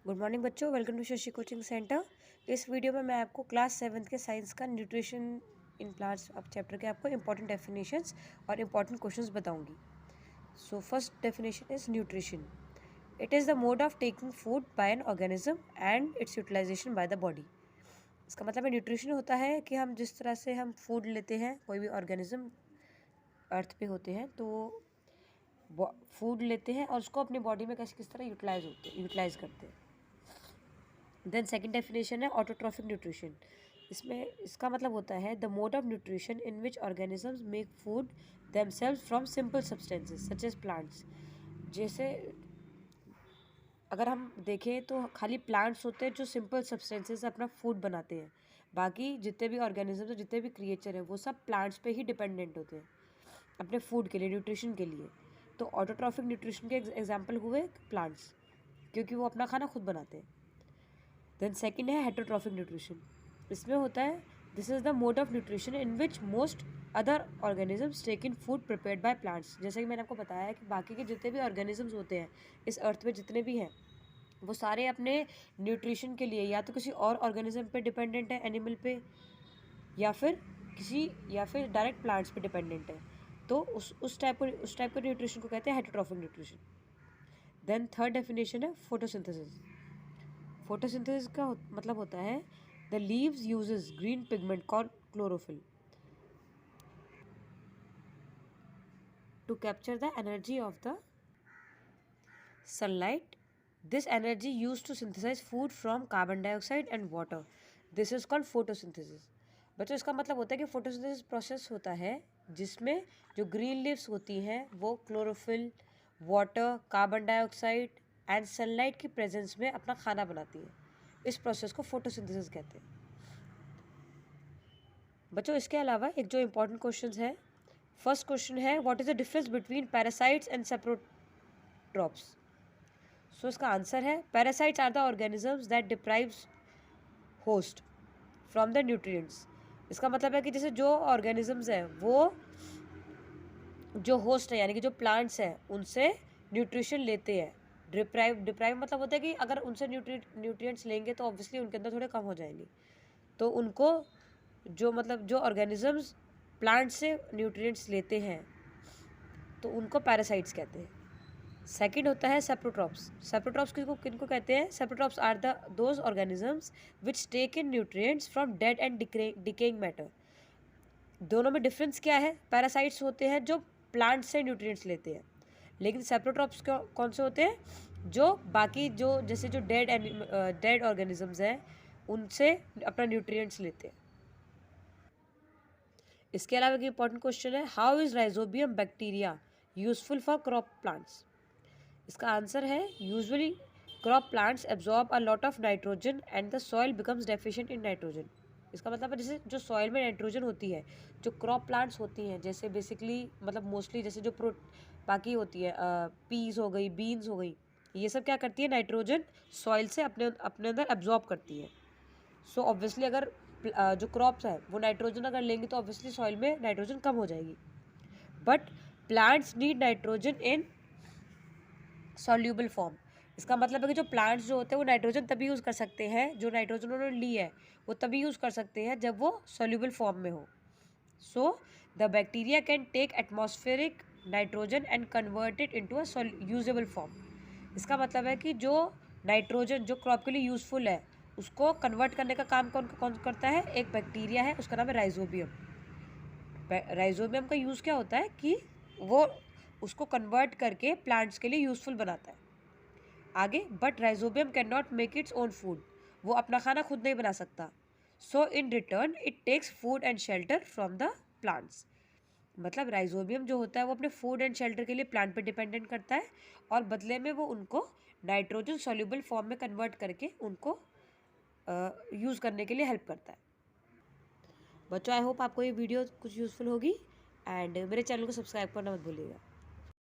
Good morning बच्चों, welcome to Shashi coaching centre. इस video में मैं आपको क्लास 7th के साइंस का न्यूट्रिशन इन प्लांट्स अब चैप्टर के आपको इंपॉर्टेंट डेफिनेशंस और इंपॉर्टेंट क्वेश्चंस बताऊंगी। So first definition is nutrition. It is the mode of taking food by an organism and its utilisation by the body. इसका मतलब है न्यूट्रिशन होता है कि हम जिस तरह से हम फूड लेते हैं, कोई भी ऑर्गेनिज्म अर्थ पे होते हैं तो फूड लेते हैं और उसको अपनी बॉडी में किस तरह यूटिलाइज करते हैं। देन सेकंड डेफिनेशन है ऑटोट्रॉफिक न्यूट्रिशन। इसका मतलब होता है the mode of nutrition in which organisms make food themselves from simple substances such as plants. जैसे अगर हम देखें तो खाली प्लांट्स होते हैं जो सिंपल सब्सटेंसेस से अपना फूड बनाते हैं। बाकी जितने भी ऑर्गेनिजम्स हैं, जितने भी क्रिएचर हैं, वो सब प्लांट्स पे ही डिपेंडेंट होते हैं अपने फूड के लिए, न्यूट्रिशन के लिए। तो ऑटोट्रॉफिक न्यूट्रिशन के एग्जाम्पल हुए प्लांट्स, क्योंकि वो अपना खाना खुद बनाते हैं। देन सेकंड है हेटरोट्रॉफिक न्यूट्रिशन। इसमें होता है this is the mode of nutrition in which most other organisms take in food prepared by plants. जैसे कि मैंने आपको बताया है कि बाकी के जितने भी ऑर्गेनिजम्स होते हैं इस अर्थ में, जितने भी हैं, वो सारे अपने न्यूट्रिशन के लिए या तो किसी और ऑर्गेनिज्म पे डिपेंडेंट है, एनिमल पे, या फिर डायरेक्ट प्लांट्स पे डिपेंडेंट है। तो उस टाइप के न्यूट्रिशन को कहते हैं heterotrophic nutrition. Then third definition है फोटोसिंथेसिस। फोटोसिंथेसिस का मतलब होता है the leaves uses green pigment called chlorophyll to capture the energy of the sunlight. This energy use to synthesise food from carbon dioxide and water. This is called photosynthesis. बच्चों, इसका मतलब होता है कि फोटोसिंथेसिस प्रोसेस होता है जिसमें जो ग्रीन लीव्स होती हैं वो chlorophyll, water, carbon dioxide and sunlight की प्रेजेंस में अपना खाना बनाती है। इस प्रोसेस को फोटोसिंथेसिस कहते हैं। बच्चों, इसके अलावा एक जो इंपॉर्टेंट क्वेश्चन है, फर्स्ट क्वेश्चन है what is the difference between parasites and saprotrophs. So इसका आंसर है parasites are the organisms that deprives host from the nutrients. इसका मतलब है कि जैसे जो ऑर्गेनिजम्स हैं वो जो होस्ट है यानी कि जो प्लांट्स हैं उनसे न्यूट्रिशन लेते हैं। डिप्राइव मतलब होता है कि अगर उनसे न्यूट्रिएंट्स लेंगे तो ऑब्वियसली उनके अंदर थोड़े कम हो जाएंगे। तो उनको जो ऑर्गेनिजम्स प्लांट से न्यूट्रिएंट्स लेते हैं तो उनको पैरासाइट्स कहते हैं। सेकंड होता है सेप्रोट्रॉप्स। सेप्रोट्रॉप्स किनको कहते हैं? Saprotrophs are those organisms which take in nutrients from dead and decaying matter. दोनों में डिफरेंस क्या है? पैरासाइट्स होते हैं जो प्लांट से न्यूट्रिएंट्स लेते हैं, लेकिन सेप्रोट्रॉप्स कौन से होते हैं? जो बाकी जैसे जो डेड ऑर्गेनिजम्स हैं उनसे अपना न्यूट्रिएंट्स लेते हैं। इसके अलावा एक इंपॉर्टेंट क्वेश्चन है how is rhizobium bacteria useful for crop plants. इसका आंसर है usually crop plants absorb a lot of nitrogen and the soil becomes deficient in nitrogen. इसका मतलब है जैसे जो सॉइल में नाइट्रोजन होती है, जो क्रॉप प्लांट्स होती हैं, जैसे बेसिकली मतलब मोस्टली जैसे जो बाकी होती है, पीज हो गई, बीन्स हो गई, ये सब क्या करती है? नाइट्रोजन सॉइल से अपने अंदर एब्जॉर्ब करती है। सो ऑब्वियसली अगर जो क्रॉप्स है वो नाइट्रोजन अगर लेंगी तो ऑब्वियसली सॉइल में नाइट्रोजन कम हो जाएगी। But plants need nitrogen in soluble form. इसका मतलब है कि जो प्लांट्स जो होते हैं वो नाइट्रोजन तभी यूज़ कर सकते हैं, जो नाइट्रोजन उन्होंने ली है वो तभी यूज़ कर सकते हैं जब वो सॉल्यूबल फॉर्म में हो। So the bacteria can take atmospheric nitrogen and convert it into a usable form. इसका मतलब है कि जो नाइट्रोजन जो क्रॉप के लिए यूज़फुल है उसको कन्वर्ट करने का काम कौन करता है? एक बैक्टीरिया है, उसका नाम है राइजोबियम। राइजोबियम का यूज़ क्या होता है कि वो उसको कन्वर्ट करके प्लांट्स के लिए यूज़फुल बनाता है। आगे, but rhizobium can not make its own food. वो अपना खाना खुद नहीं बना सकता। So in return it takes food and shelter from the plants. मतलब राइजोबियम जो होता है वो अपने फूड एंड शेल्टर के लिए प्लांट पे डिपेंडेंट करता है और बदले में वो उनको नाइट्रोजन सॉल्यूबल फॉर्म में कन्वर्ट करके उनको यूज़ करने के लिए हेल्प करता है। बच्चों, आई होप आपको ये वीडियो कुछ यूज़फुल होगी एंड मेरे चैनल को सब्सक्राइब करना मत भूलिएगा।